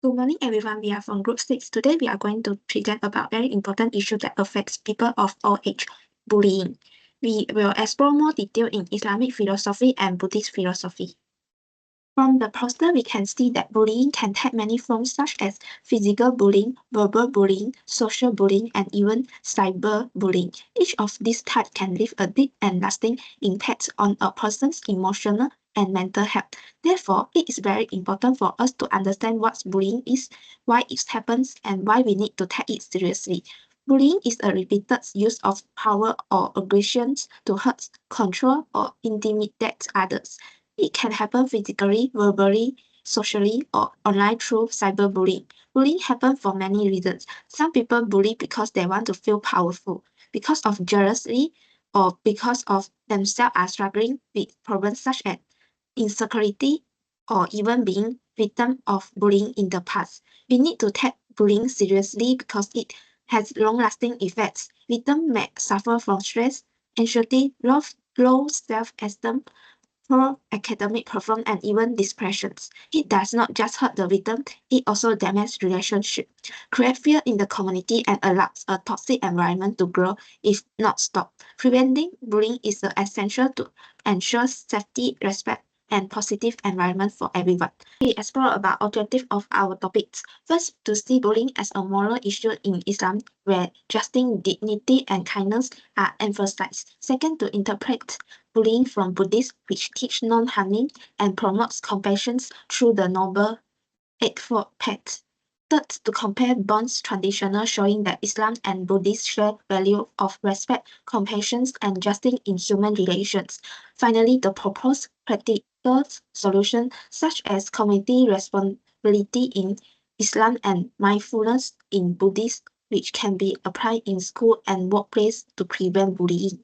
Good morning, everyone. We are from Group 6. Today, we are going to present about very important issue that affects people of all age, bullying. We will explore more detail in Islamic philosophy and Buddhist philosophy. From the poster, we can see that bullying can take many forms such as physical bullying, verbal bullying, social bullying, and even cyberbullying. Each of these types can leave a deep and lasting impact on a person's emotional and mental health. Therefore, it is very important for us to understand what bullying is, why it happens, and why we need to take it seriously. Bullying is a repeated use of power or aggressions to hurt, control, or intimidate others. It can happen physically, verbally, socially, or online through cyberbullying. Bullying happens for many reasons. Some people bully because they want to feel powerful, because of jealousy, or because of themselves are struggling with problems such as insecurity, or even being victim of bullying in the past. We need to take bullying seriously because it has long-lasting effects. Victims may suffer from stress, anxiety, low self-esteem, poor academic performance, and even depressions. It does not just hurt the victim, it also damages relationships, creates fear in the community, and allows a toxic environment to grow if not stopped. Preventing bullying is essential to ensure safety, respect, and positive environment for everyone. We explore about objective of our topics. First, to see bullying as a moral issue in Islam where justice, dignity, and kindness are emphasized. Second, to interpret bullying from Buddhists, which teach non-harming and promotes compassion through the Noble Eightfold Path. Third, to compare Bond's traditional showing that Islam and Buddhism share value of respect, compassion, and justice in human relations. Finally, the proposed practical solution such as community responsibility in Islam and mindfulness in Buddhism, which can be applied in school and workplace to prevent bullying.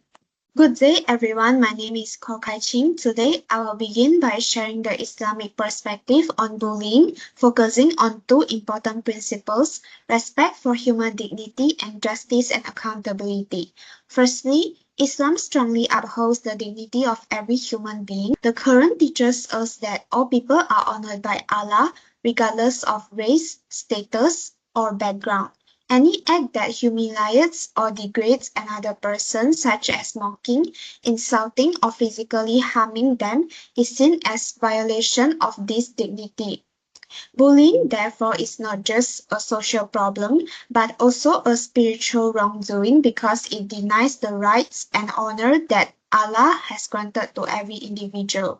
Good day, everyone. My name is Ko Kai Ching. Today, I will begin by sharing the Islamic perspective on bullying, focusing on two important principles: respect for human dignity and justice and accountability. Firstly, Islam strongly upholds the dignity of every human being. The Quran teaches us that all people are honored by Allah, regardless of race, status, or background. Any act that humiliates or degrades another person, such as mocking, insulting, or physically harming them, is seen as violation of this dignity. Bullying, therefore, is not just a social problem, but also a spiritual wrongdoing because it denies the rights and honor that Allah has granted to every individual.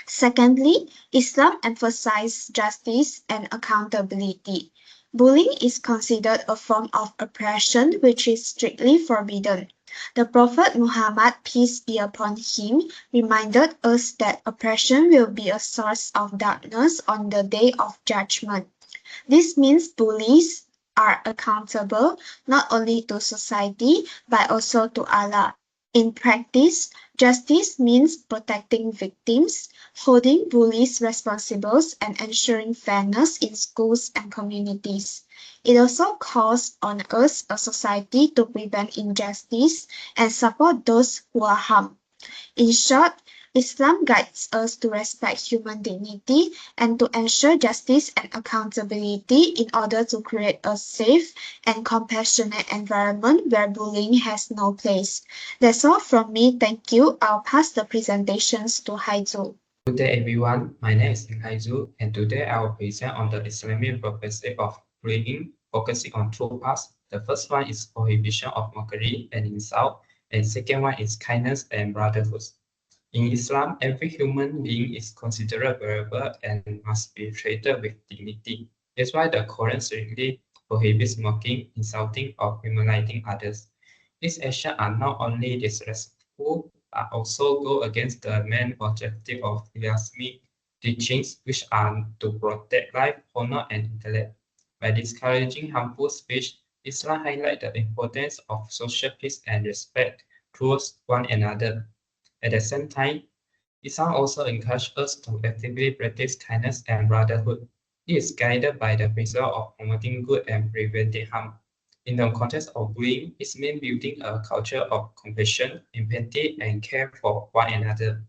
Secondly, Islam emphasizes justice and accountability. Bullying is considered a form of oppression which is strictly forbidden. The Prophet Muhammad, peace be upon him, reminded us that oppression will be a source of darkness on the day of judgment. This means bullies are accountable not only to society but also to Allah. In practice, justice means protecting victims, holding bullies responsible, and ensuring fairness in schools and communities. It also calls on us, a society, to prevent injustice and support those who are harmed. In short, Islam guides us to respect human dignity and to ensure justice and accountability in order to create a safe and compassionate environment where bullying has no place. That's all from me. Thank you. I'll pass the presentations to Haizu. Good day, everyone. My name is Haizu, and today I will present on the Islamic perspective of bullying, focusing on two parts. The first one is prohibition of mockery and insult, and second one is kindness and brotherhood. In Islam, every human being is considered valuable and must be treated with dignity. That's why the Quran strictly prohibits mocking, insulting, or humiliating others. These actions are not only disrespectful, but also go against the main objective of Islamic teachings, which are to protect life, honor, and intellect. By discouraging harmful speech, Islam highlights the importance of social peace and respect towards one another. At the same time, Islam also encourages us to actively practice kindness and brotherhood. It is guided by the principle of promoting good and preventing harm. In the context of bullying, it means building a culture of compassion, empathy, and care for one another.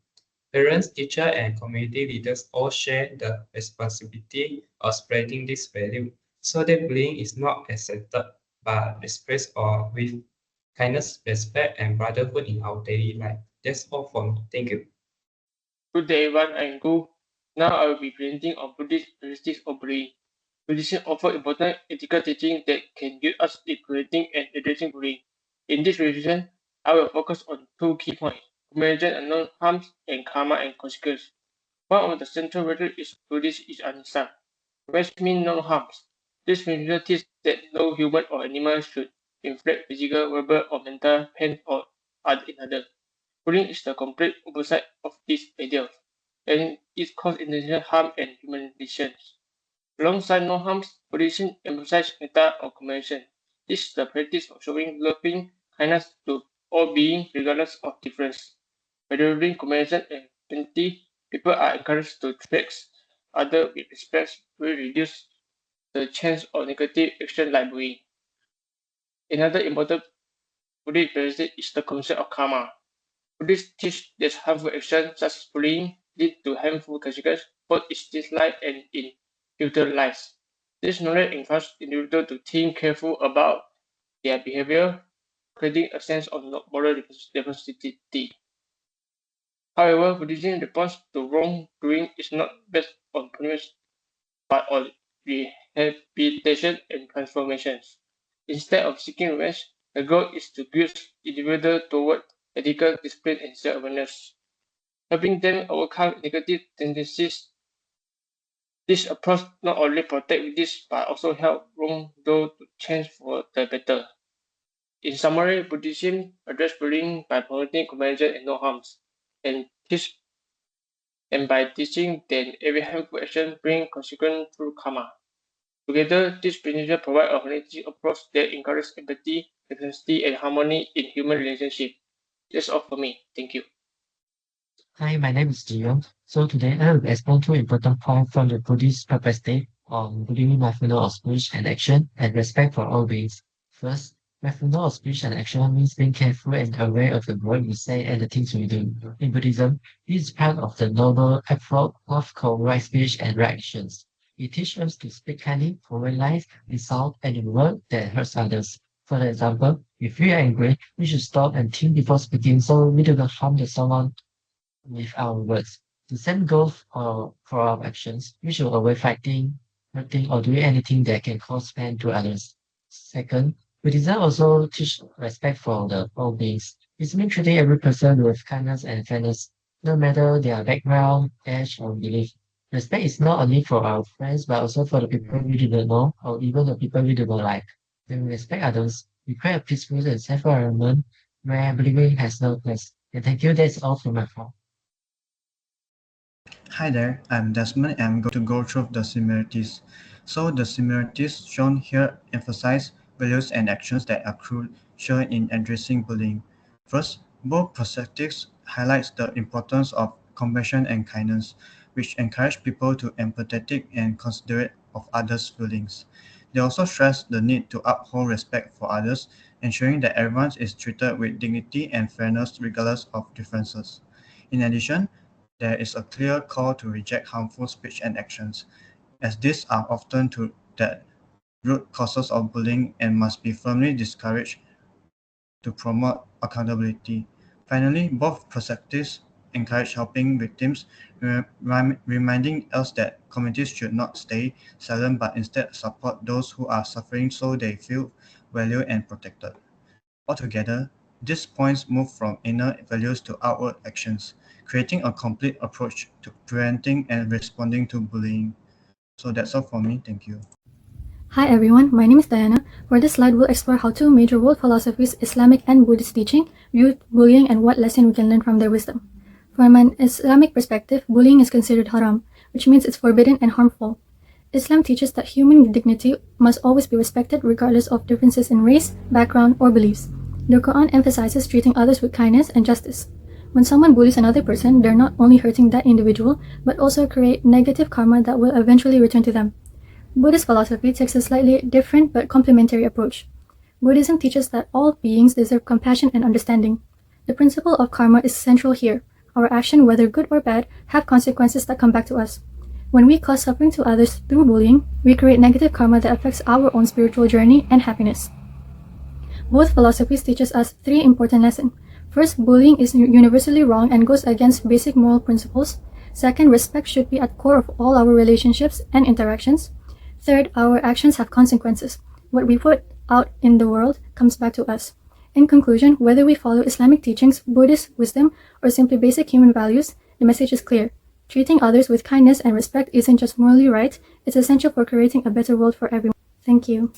Parents, teachers, and community leaders all share the responsibility of spreading this value so that bullying is not accepted but expressed or with kindness, respect, and brotherhood in our daily life. That's all for me. Thank you. Good day, everyone. I'm Gu. Now I will be presenting on Buddhist characteristics of bullying. Buddhism offers important ethical teaching that can guide us in preventing and addressing bullying. In this presentation, I will focus on two key points: comprehension and non-harms, and karma and consequence. One of the central values is Buddhist is ahimsa, which means no harms. This principle teaches that no human or animal should inflict physical, verbal, or mental pain or another. Bullying is the complete opposite of this ideal, and it causes intentional harm and humiliation. Alongside no harms, Buddhism emphasizes metta or compassion. This is the practice of showing loving kindness to all beings regardless of difference. By developing compassion and empathy, people are encouraged to treat others with respect, will reduce the chance of negative action like bullying. Another important Buddhist characteristic is the concept of karma. Buddhists teach that harmful actions such as bullying lead to harmful consequences both in this life and in future lives. This knowledge encourages individuals to think carefully about their behavior, creating a sense of moral responsibility. However, Buddhism's response to wrongdoing is not based on punishment but on rehabilitation and transformation. Instead of seeking revenge, the goal is to guide individuals toward ethical discipline and self-awareness, helping them overcome negative tendencies. This approach not only protects this but also helps wrongdoers to change for the better. In summary, Buddhism addresses bullying by promoting compassion and no harms, and by teaching that every harmful action brings consequence through karma. Together, these principles provide a holistic approach that encourages empathy, diversity, and harmony in human relationships. That's all for me. Thank you. Hi, my name is Jiyoung. So today I will explore two important points from the Buddhist perspective on bullying mindfulness of speech and action and respect for all beings. First, mindfulness of speech and action means being careful and aware of the word we say and the things we do. In Buddhism, this is part of the noble approach of called right speech and right actions. It teaches us to speak kindly, avoid lies, insult, and word that hurts others. For example, if we are angry, we should stop and think before speaking so we do not harm someone with our words. The same goes for our actions. We should avoid fighting, hurting, or doing anything that can cause pain to others. Second, Buddhism also teach respect for the all beings. It means treating every person with kindness and fairness, no matter their background, age, or belief. Respect is not only for our friends, but also for the people we do not know, or even the people we do not like. When we respect others, we create a peaceful and safe environment where bullying has no place. And thank you. That's all from my part. Hi there, I'm Desmond and I'm going to go through the similarities. So the similarities shown here emphasize values and actions that are crucial in addressing bullying. First, both perspectives highlight the importance of compassion and kindness, which encourage people to be empathetic and considerate of others' feelings. They also stress the need to uphold respect for others, ensuring that everyone is treated with dignity and fairness regardless of differences. In addition, there is a clear call to reject harmful speech and actions, as these are often the root causes of bullying and must be firmly discouraged to promote accountability. Finally, both perspectives encourage helping victims, reminding us that communities should not stay silent but instead support those who are suffering so they feel valued and protected. Altogether, these points move from inner values to outward actions, creating a complete approach to preventing and responding to bullying. So that's all for me. Thank you. Hi everyone, my name is Diana. For this slide, we'll explore how two major world philosophies, Islamic and Buddhist teaching, view bullying and what lesson we can learn from their wisdom. From an Islamic perspective, bullying is considered haram, which means it's forbidden and harmful. Islam teaches that human dignity must always be respected regardless of differences in race, background, or beliefs. The Quran emphasizes treating others with kindness and justice. When someone bullies another person, they're not only hurting that individual, but also create negative karma that will eventually return to them. Buddhist philosophy takes a slightly different but complementary approach. Buddhism teaches that all beings deserve compassion and understanding. The principle of karma is central here, Our action, whether good or bad, have consequences that come back to us. When we cause suffering to others through bullying, we create negative karma that affects our own spiritual journey and happiness. Both philosophies teaches us 3 important lessons. First, bullying is universally wrong and goes against basic moral principles. Second, respect should be at core of all our relationships and interactions. Third, our actions have consequences. What we put out in the world comes back to us. In conclusion, whether we follow Islamic teachings, Buddhist wisdom, or simply basic human values, the message is clear. Treating others with kindness and respect isn't just morally right, it's essential for creating a better world for everyone. Thank you.